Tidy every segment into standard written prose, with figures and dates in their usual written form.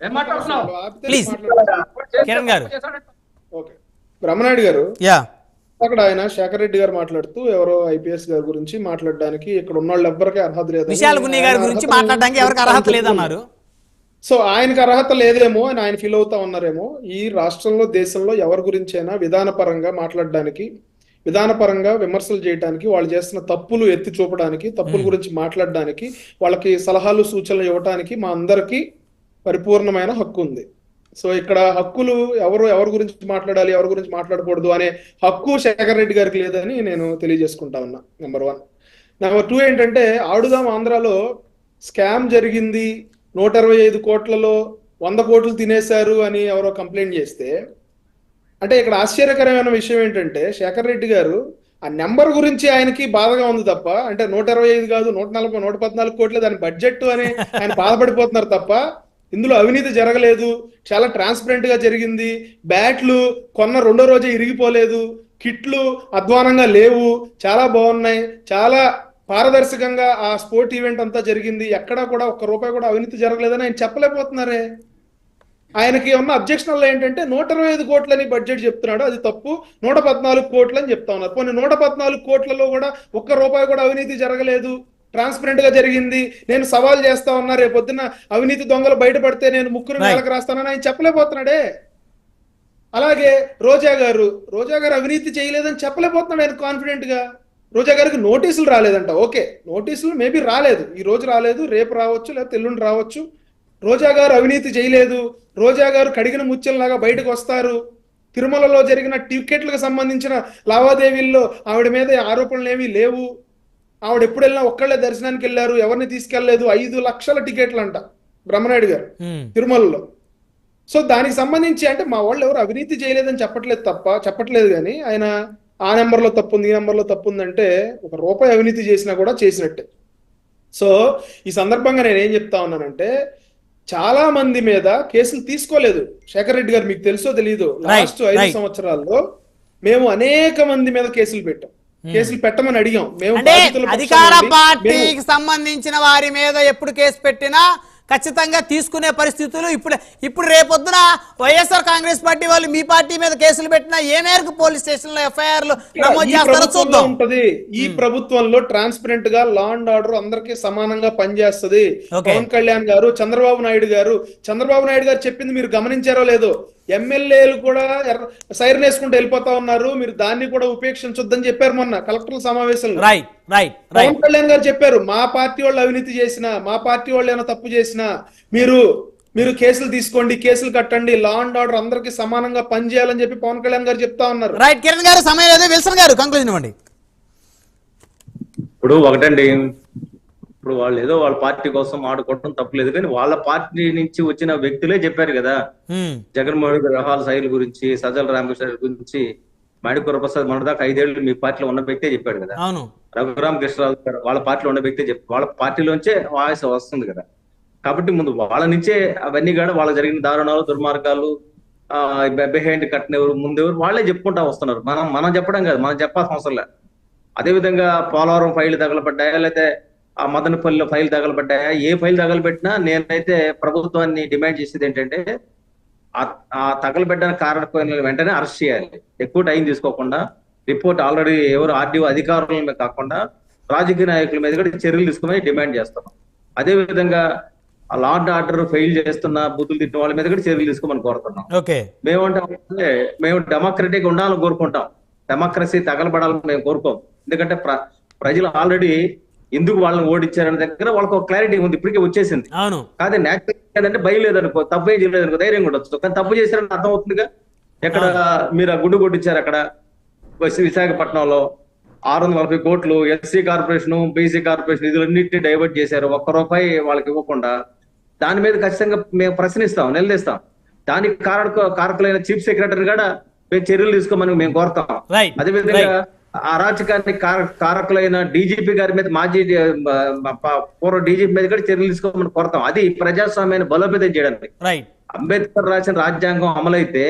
ఏం మాట్లాడుతున్నావు? ప్లీజ్ కిరణ్ గారు. ఓకే, బ్రహ్మనాయుడు గారు, యా అక్కడ ఆయన శేఖర్ రెడ్డి గారు మాట్లాడుతూ ఎవరో ఐపీఎస్ గారి గురించి మాట్లాడడానికి ఇక్కడ ఉన్న వాళ్ళు ఎవ్వరికీ అర్హత లేదు, విశాల్ గున్ని గారి గురించి మాట్లాడడానికి ఎవరికి అర్హత లేదన్నారు. సో ఆయనకి అర్హత లేదేమో అని ఆయన ఫీల్ అవుతా ఉన్నారేమో. ఈ రాష్ట్రంలో దేశంలో ఎవరి గురించైనా విధానపరంగా మాట్లాడడానికి, విధానపరంగా విమర్శలు చేయడానికి, వాళ్ళు చేస్తున్న తప్పులు ఎత్తి చూపడానికి, తప్పుల గురించి మాట్లాడడానికి, వాళ్ళకి సలహాలు సూచనలు ఇవ్వడానికి మా అందరికీ పరిపూర్ణమైన హక్కు ఉంది. సో ఇక్కడ హక్కులు ఎవరి గురించి మాట్లాడాలి, ఎవరి గురించి మాట్లాడకూడదు అనే హక్కు శేఖర్ రెడ్డి గారికి లేదని నేను తెలియజేసుకుంటా ఉన్నా. నెంబర్ 1. నెంబర్ 2 ఏంటంటే, ఆడుదాం ఆంధ్రాలో స్కామ్ జరిగింది, 125 కోట్లలో 100 కోట్లు తినేశారు అని ఎవరో కంప్లైంట్ చేస్తే, అంటే ఇక్కడ ఆశ్చర్యకరమైన విషయం ఏంటంటే, శేఖర్ రెడ్డి గారు ఆ నెంబర్ గురించి ఆయనకి బాధగా ఉంది తప్ప, అంటే 125 కాదు 140 114 కోట్లే దాని బడ్జెట్ అని ఆయన బాధపడిపోతున్నారు తప్ప, ఇందులో అవినీతి జరగలేదు, చాలా ట్రాన్స్పరెంట్ గా జరిగింది, బ్యాట్లు కొన్న రెండో రోజే ఇరిగిపోలేదు, కిట్లు అధ్వానంగా లేవు, చాలా బాగున్నాయి, చాలా పారదర్శకంగా ఆ స్పోర్ట్ ఈవెంట్ అంతా జరిగింది, ఎక్కడా కూడా ఒక్క రూపాయి కూడా అవినీతి జరగలేదని ఆయన చెప్పలేకపోతున్నారే. ఆయనకి ఉన్న అబ్జెక్షన్ ఏంటంటే 125 కోట్లని బడ్జెట్ చెప్తున్నాడు, అది తప్పు, 114 కోట్లు అని చెప్తా ఉన్నారు. పోనీ 114 కోట్లలో కూడా ఒక్క రూపాయి కూడా అవినీతి జరగలేదు, ట్రాన్స్పరెంట్ గా జరిగింది, నేను సవాల్ చేస్తా ఉన్నా, రేపొద్దున అవినీతి దొంగలు బయటపడితే నేను ముగ్గురు నేలకు రాస్తానని ఆయన చెప్పలేకపోతున్నాడే. అలాగే రోజా గారు అవినీతి చేయలేదని చెప్పలేకపోతున్నాడు ఆయన కాన్ఫిడెంట్ గా. రోజా గారికి నోటీసులు రాలేదంట, ఓకే, నోటీసులు మేబీ రాలేదు, ఈ రోజు రాలేదు, రేపు రావచ్చు, లేదా ఎల్లుండి రావచ్చు. రోజా గారు అవినీతి చేయలేదు, రోజా గారు కడిగిన ముత్యంలాగా బయటకు వస్తారు, తిరుమలలో జరిగిన టికెట్లకు సంబంధించిన లావాదేవీల్లో ఆవిడ మీద ఆరోపణలు ఏమీ లేవు, ఆవిడ ఎప్పుడు వెళ్ళినా ఒక్కళ్ళే దర్శనానికి వెళ్ళారు, ఎవరిని తీసుకెళ్లలేదు, 5 లక్షల టికెట్లు అంట బ్రహ్మనాయుడు గారు తిరుమలలో. సో దానికి సంబంధించి అంటే మా వాళ్ళు ఎవరు అవినీతి చేయలేదని చెప్పట్లేదు కానీ ఆయన ఆ నెంబర్లో తప్పుంది, ఈ నెంబర్లో తప్పుందంటే ఒక రూపాయి అవినీతి చేసినా కూడా చేసినట్టే. సో ఈ సందర్భంగా నేను ఏం చెప్తా ఉన్నానంటే, చాలా మంది మీద కేసులు తీసుకోలేదు శేఖర్ రెడ్డి గారు, మీకు తెలుసో తెలియదు, లాస్ట్ 5 సంవత్సరాల్లో మేము అనేక మంది మీద కేసులు పెట్టాం, కేసులు పెట్టమని అడిగాం మేము. అధికార పార్టీకి సంబంధించిన వారి మీద ఎప్పుడు కేసు పెట్టినా ఖచ్చితంగా తీసుకునే పరిస్థితులు ఇప్పుడు రేపొద్దున వైఎస్ఆర్ కాంగ్రెస్ పార్టీ వాళ్ళు మీ పార్టీ మీద కేసులు పెట్టినా ఏ మేరకు పోలీస్ స్టేషన్ లో ఎఫ్ఐఆర్లు నమోదు చేస్తారో చూద్దాం. ఉంటది ఈ ప్రభుత్వంలో ట్రాన్స్పరెంట్ గా లా అండ్ ఆర్డర్ అందరికీ సమానంగా పనిచేస్తుంది. పవన్ కళ్యాణ్ గారు, చంద్రబాబు నాయుడు గారు చెప్పింది మీరు గమనించారో లేదో, ఎమ్మెల్యేలు కూడా సైరన్ వేసుకుంటూ వెళ్ళిపోతా ఉన్నారు, మీరు దాన్ని కూడా ఉపేక్షించొద్దని చెప్పారు మొన్న కలెక్టర్ల సమావేశంలో. పవన్ కళ్యాణ్ గారు చెప్పారు, మా పార్టీ వాళ్ళు అవినీతి చేసినా, మా పార్టీ వాళ్ళు ఏమైనా తప్పు చేసినా మీరు కేసులు తీసుకోండి, కేసులు కట్టండి, లా అండ్ ఆర్డర్ అందరికి సమానంగా పనిచేయాలని చెప్పి పవన్ కళ్యాణ్ గారు చెప్తా ఉన్నారు. రైట్ కిరణ్ గారు, సమయం లేదు, విల్సన్ గారు కంక్లూజన్ ఇవ్వండి. ఇప్పుడు ఒకటండి, ఇప్పుడు వాళ్ళు ఏదో వాళ్ళ పార్టీ కోసం ఆడుకోవడం తప్పులేదు, కానీ వాళ్ళ పార్టీ నుంచి వచ్చిన వ్యక్తులే చెప్పారు కదా, జగన్మోహన్ రెడ్డి రహాల శైలి గురించి, సజ్జల రామకృష్ణ గురించి, మాణిక్య ప్రసాద్ మొన్నదాకా 5 ఏళ్ళు మీ పార్టీలో ఉన్న వ్యక్తే చెప్పాడు కదా, రఘురామకృష్ణరాజు గారు వాళ్ళ పార్టీలో ఉన్న వ్యక్తే వాళ్ళ పార్టీలోంచే వాయిస్ వస్తుంది కదా. కాబట్టి ముందు వాళ్ళ నుంచే అవన్నీ కూడా వాళ్ళ జరిగిన దారుణాలు, దుర్మార్గాలు, బిహైండ్ కట్టినెవరు, ముందెవరు వాళ్ళే చెప్పుకుంటా వస్తున్నారు. మనం చెప్పడం కాదు, మనం చెప్పాల్సిన అవసరం లేదు. అదేవిధంగా పోలవరం ఫైల్ తగలబడ్డాయా, లేకపోతే ఆ మదనపల్లిలో ఫైల్ తగలబడ్డాయా, ఏ ఫైల్ తగలబెట్టినా నేనైతే ప్రభుత్వాన్ని డిమాండ్ చేసేది ఏంటంటే, ఆ తగలబెట్టడానికి కారణమైన వెంటనే అరెస్ట్ చేయాలి, ఎక్కువ టైం తీసుకోకుండా. రిపోర్ట్ ఆల్రెడీ ఎవరు ఆర్డీఓ అధికారుల మీద కాకుండా రాజకీయ నాయకుల మీద కూడా చర్యలు తీసుకోమని డిమాండ్ చేస్తున్నాం. అదే విధంగా ఆ లా అండ్ ఆర్డర్ ఫెయిల్ చేస్తున్న, బుద్ధులు తిట్టిన వాళ్ళ మీద కూడా చర్యలు తీసుకోమని కోరుతున్నాం. మేమంటే మేము డెమోక్రటిక్ ఉండాలని కోరుకుంటాం, డెమోక్రసీ తగలబడాలని మేము కోరుకోం. ఎందుకంటే ప్రజలు ఆల్రెడీ ఎందుకు వాళ్ళని ఓడించారనే దగ్గర వాళ్ళకి ఒక క్లారిటీ ఉంది, ఇప్పటికే వచ్చేసింది. కాదే న్యాచురల్ అంటే భయం లేదనుకో, తప్పు ఏం చేయలేదనుకో, ధైర్యం ఉండొచ్చు. కానీ తప్పు చేశారని అర్థం అవుతుందిగా. ఎక్కడ మీరు ఆ గుండు కొట్టించారు, అక్కడ విశాఖపట్నంలో 640 కోట్లు ఎస్సీ కార్పొరేషన్, బీసీ కార్పొరేషన్ నిధులన్నింటినీ డైవర్ట్ చేశారు, ఒక్క రూపాయి వాళ్ళకి ఇవ్వకుండా. దాని మీద ఖచ్చితంగా మేము ప్రశ్నిస్తాం, నిలదీస్తాం. దానికి కారకులైన చీఫ్ సెక్రటరీ కూడా మేము చర్యలు తీసుకోమని మేము కోరుతాం. అదేవిధంగా అరాచకానికి కారకులైన డీజీపీ గారి మీద, మాజీ పూర్వ డీజీపీ మీద కూడా చర్యలు తీసుకోమని కోరుతాం. అది ప్రజాస్వామ్యాన్ని బలోపేతం చేయడానికి. అంబేద్కర్ రాసిన రాజ్యాంగం అమలైతే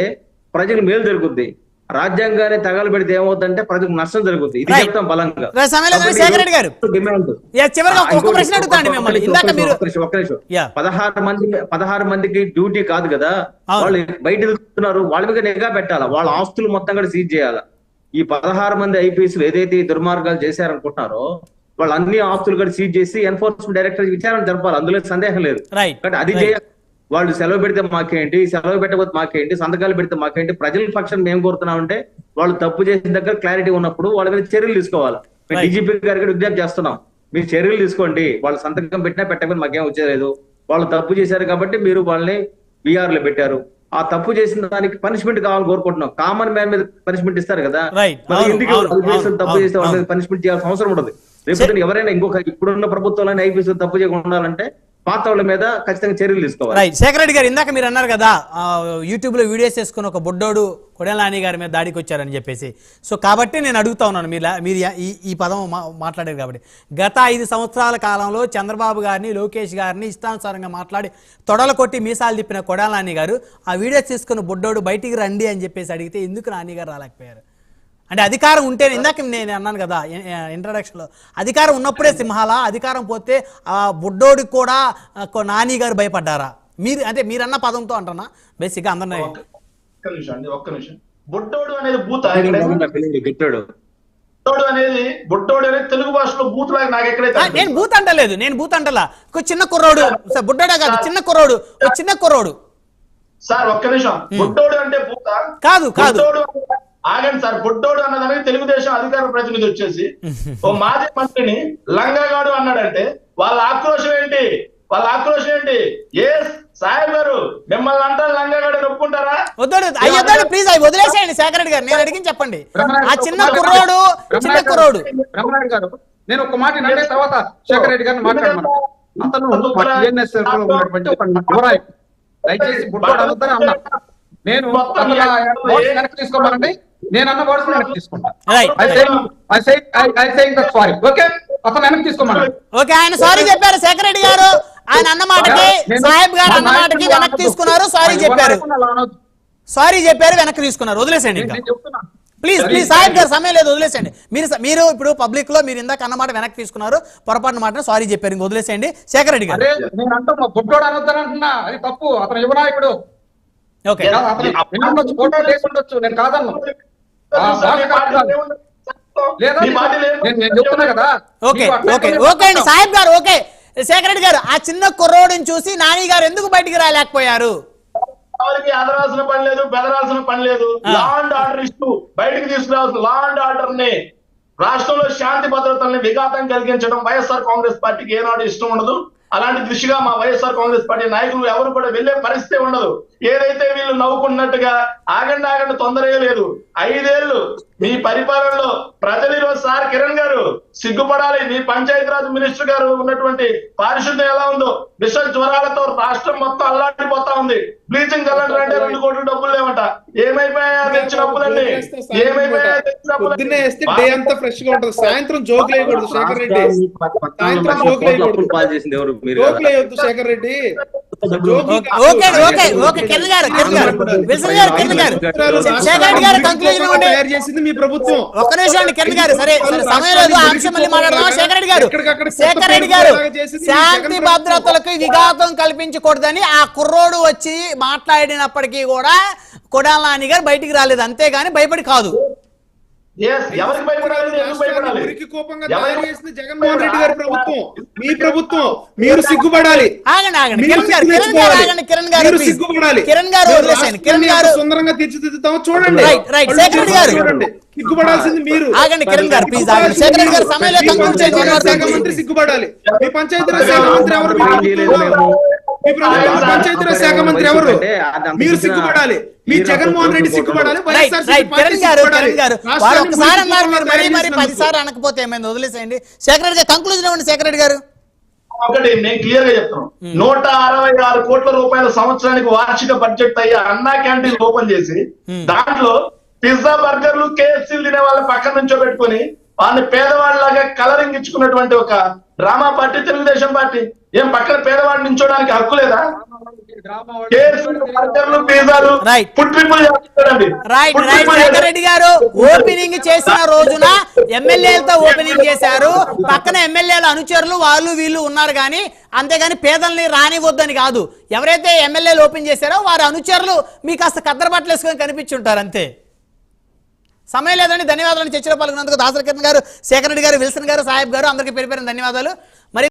ప్రజలు మేలు జరుగుద్ది. రాజ్యాంగాన్ని తగలబెడితే ఏమవుతుందంటే ప్రజలకు నష్టం జరుగుతుంది. ఇది చెప్తాం బలంగా. శేఖర్ రెడ్డి గారు డిమాండ్ చివరిగా ఒక ప్రశ్న అడుగుతాను మిమ్మల్ని. ఇందాక మీరు 16 మందికి డ్యూటీ కాదు కదా, వాళ్ళు బయట తిరుగుతున్నారు, వాళ్ళ మీద నిఘా పెట్టాలా, వాళ్ళ ఆస్తులు మొత్తం కూడా సీజ్ చేయాలా. ఈ 16 మంది ఐపీఎస్లు ఏదైతే దుర్మార్గాలు చేశారనుకుంటున్నారో వాళ్ళు అన్ని ఆస్తులు కూడా సీజ్ చేసి ఎన్ఫోర్స్మెంట్ డైరెక్టర్ విచారణ జరపాలి, అందులో సందేహం లేదు. కానీ అది చేయాలి. వాళ్ళు సెలవు పెడితే మాకేంటి, సెలవు పెట్టకపోతే మాకేంటి, సంతకాలు పెడితే మాకేంటి, ప్రజల పక్షం మేము కోరుతున్నామంటే వాళ్ళు తప్పు చేసిన దగ్గర క్లారిటీ ఉన్నప్పుడు వాళ్ళ మీద చర్యలు తీసుకోవాలి. మేము డీజీపీ గారికి విజ్ఞప్తి చేస్తున్నాం, మీరు చర్యలు తీసుకోండి. వాళ్ళు సంతకం పెట్టినా పెట్టకపోయినా మాకేం వచ్చేలేదు, వాళ్ళు తప్పు చేశారు కాబట్టి మీరు వాళ్ళని బీఆర్ లో పెట్టారు, ఆ తప్పు చేసిన దానికి పనిష్మెంట్ కావాలని కోరుకుంటున్నాం. కామన్ మ్యాన్ మీద పనిష్మెంట్ ఇస్తారు కదా, ఎందుకు తప్పు చేస్తే వాళ్ళ మీద పనిష్మెంట్ చేయాల్సిన అవసరం ఉండదు. రేపు ఎవరైనా ఇంకొక ఇప్పుడున్న ప్రభుత్వంలో ఐపీఎస్ తప్పు చేయకుండా ఉండాలంటే పాత వాళ్ళ మీద ఖచ్చితంగా చర్యలు తీసుకోవాలి. శేఖర్ రెడ్డి గారు, ఇందాక మీరు అన్నారు కదా యూట్యూబ్ లో వీడియోస్ చేసుకుని ఒక బుడ్డోడు కొడాలి నాని గారి మీద దాడికి వచ్చారని చెప్పేసి. సో కాబట్టి నేను అడుగుతా ఉన్నాను, మీరు ఈ పదం మాట్లాడారు కాబట్టి, గత 5 సంవత్సరాల కాలంలో చంద్రబాబు గారిని, లోకేష్ గారిని ఇష్టానుసారంగా మాట్లాడి తొడలు కొట్టి మీసాలు తిప్పిన కొడాలి నాని గారు ఆ వీడియోస్ తీసుకున్న బుడ్డోడు బయటికి రండి అని చెప్పేసి అడిగితే ఎందుకు నాని గారు రాలేకపోయారు? అంటే అధికారం ఉంటే, ఇందాక నేను అన్నాను కదా ఇంట్రడక్షన్లో, అధికారం ఉన్నప్పుడే సింహాల, అధికారం పోతే ఆ బుడ్డోడికి కూడా నాని గారు భయపడ్డారా? మీరు అంటే మీరన్న పదంతో అంటున్నా బేసిక్గా అందరినీ. ఒక్క నిమిషం. బుడ్డోడు అనేది బూత్ అనేది తెలుగు భాషలో బూత్ లాగా నాకు ఎక్కడైతే. నేను బూత్ అంటలేదు, నేను బూత్ అంటలా. చిన్న కుర్రోడు, బుడ్డోడే కాదు, చిన్న కుర్రోడు సార్. ఒక్క నిమిషం. బుడ్డోడు అంటే బూత కాదు. ఆగండి సార్. బుడ్డోడు అన్నదానికి తెలుగుదేశం అధికార ప్రతినిధి వచ్చేసి ఓ మాజీ మంత్రిని లంగాగాడు అన్నాడంటే వాళ్ళ ఆక్రోశం ఏంటి? ఏ సాహెబ్ గారు మిమ్మల్ని అంటారు లంగాగాడు ఒప్పుకుంటారా? వద్దు ప్లీజ్, అవి వదిలేసేయండి శేఖర్ రెడ్డి గారు. నేను అడిగి చెప్పండి. ఆ చిన్న కుర్రోడు బ్రహ్మనాయుడు గారు, నేను ఒక మాట అంటే తర్వాత శేఖర్ రెడ్డి గారిని మాట్లాడమను. అతను దయచేసి బుడ్డోడు అవుతారా అన్నా, నేను వెనక్కి తీసుకోమనండి, నేను అన్న వర్డ్స్ వెనక్కి తీసుకుంటా. సారీ, ఓకే, అతను వెనక్కి తీసుకోమన్నాడు. ఓకే, ఆయన సారీ చెప్పారు శేఖర్ రెడ్డి గారు. ఆయన అన్న మాటకి, సాహెబ్ గారు అన్న మాటకి వెనక్కి తీసుకున్నారు, సారీ చెప్పారు, వెనక్కి తీసుకున్నారు. వదిలేసండి ప్లీజ్ సాహెబ్ గారు, సమయం లేదు, వదిలేసండి. మీరు ఇప్పుడు పబ్లిక్ లో మీరు ఇందాక అన్నమాట వెనక్కి తీసుకున్నారు, పొరపాటున మాట సారీ చెప్పారు, ఇంక వదిలేసేయండి శేఖర్ రెడ్డి గారు. నేను అంటున్నా బుడ్డోడు అనొద్దనంటున్నా, అది తప్పు. అతను యువనాయకుడు. ఓకే, నేను కాదన్ను, నేను చెప్తున్నా కదా. ఓకే అండి సాహెబ్ గారు. ఓకే శేఖర్ రెడ్డి గారు, ఆ చిన్న కుర్రోడిని చూసి నాని గారు ఎందుకు బయటికి రాలేకపోయారు? ఎవరికి ఎదరాల్సిన పని లేదు, బెదరాల్సిన పని లేదు. లా అండ్ ఆర్డర్ ఇస్తూ బయటకు తీసుకురావాల్సిన లా అండ్ ఆర్డర్ ని, రాష్ట్రంలో శాంతి భద్రతల్ని విఘాతం కలిగించడం వైఎస్ఆర్ కాంగ్రెస్ పార్టీకి ఏనాడు ఇష్టం ఉండదు. అలాంటి దిశగా మా వైఎస్ఆర్ కాంగ్రెస్ పార్టీ నాయకులు ఎవరు కూడా వెళ్లే పరిస్థితి ఉండదు. ఏదైతే వీళ్ళు నవ్వుకున్నట్టుగా ఆగండి తొందరే లేదు. 5 ఏళ్లు మీ పరిపాలనలో ప్రజలు ఈరోజు సార్ కిరణ్ గారు సిగ్గుపడాలి. మీ పంచాయతీరాజ్ మినిస్టర్ గారు ఉన్నటువంటి పారిశుద్ధ్యం ఎలా ఉందో, విష జ్వరాలతో రాష్ట్రం మొత్తం అల్లాడిపోతా ఉంది. బ్లీచింగ్ కలెక్టర్ అంటే 2 కోట్ల డబ్బులు లేవట. ఏమైపోయా తెచ్చిన డబ్బులన్నీ? ఫ్రెష్ గా ఉంటుంది. సాయంత్రం జోకులు వేయకూడదు శేఖర్ రెడ్డి, సాయంత్రం జోకులు వేయకూడదు శేఖర్ రెడ్డి. చేసింది మీ ప్రభుత్వం. ఒక్క నిమిషం కిరణ్ గారు, సరే సమయం లేదు, అంశం మళ్ళీ మాట్లాడదాం. శేఖర్ రెడ్డి గారు, శాంతి భద్రతలకు విఘాతం కల్పించకూడదని ఆ కుర్రోడు వచ్చి మాట్లాడినప్పటికీ కూడా కొడాలి నాని గారు బయటికి రాలేదు, అంతేగాని భయపడి కాదు. మురికి కోపంగా తయారు చేసింది జగన్మోహన్ రెడ్డి గారి ప్రభుత్వం, మీ ప్రభుత్వం. మీరు సిగ్గుపడాలి, సుందరంగా తీర్చిదిద్దుతామో చూడండి. సిగ్గుపడాల్సింది మీరు. మంత్రి సిగ్గుపడాలి. మీ పంచాయతీరాజ్ శాఖ మంత్రి ఎవరు? పంచాయతీరాజ్ శాఖ మంత్రి ఎవరు? మీరు సిగ్గుపడాలి. మీ జగన్మోహన్ రెడ్డి సిగ్గుపడాలి. ఒకసారి అన్నారు మీరు, మరి 10 సార్లు అనకపోతే ఏమైంది? వదిలేసేయండి శేఖర్ రెడ్డి గారు, కంక్లూజన్ ఇవ్వండి శేఖర్ రెడ్డి గారు. ఒకటి నేను క్లియర్ గా చెప్తాను. 166 కోట్ల రూపాయల సంవత్సరానికి వార్షిక బడ్జెట్ అయ్యే అన్నా క్యాంటీన్ ఓపెన్ చేసి దాంట్లో పిజ్జా బర్గర్లు కేఎఫ్సీలు తినే వాళ్ళ పక్కన నుంచో పెట్టుకుని వాళ్ళని పేదవాళ్ళలాగా కలరింగ్ ఇచ్చుకున్నటువంటి ఒక డ్రామా పార్టీ తెలుగుదేశం పార్టీ. ఏం పక్కన పేదవాడిని నించోడానికి హక్కు లేదా? కేసులు, కల్చర్లు, పిజ్జాలు, Right. ఫుడ్ ట్రిపుల్ చేస్తాడండి. Right food right triple Shekhar Reddy గారు ఓపెనింగ్ చేసిన రోజున ఎమ్మెల్యేలతో ఓపెనింగ్ చేశారు. పక్కన ఎమ్మెల్యేల అనుచరులు వాళ్ళు వీళ్ళు ఉన్నారు, కానీ అంతేగాని పేదల్ని రానివద్దని కాదు. ఎవరైతే ఎమ్మెల్యేలు ఓపెన్ చేశారో వారి అనుచరులు మీకు కాస్త కద్దరు బట్టలు వేసుకొని కనిపించుంటారు అంతే. సమయం లేదండి. ధన్యవాదాలు. చర్చలో పాల్గొన్నందుకు దాసరి కిరణ్ గారు, శేఖర్ రెడ్డి గారు, విల్సన్ గారు, సాహెబ్ గారు అందరికీ పేరు పేరున ధన్యవాదాలు. మరి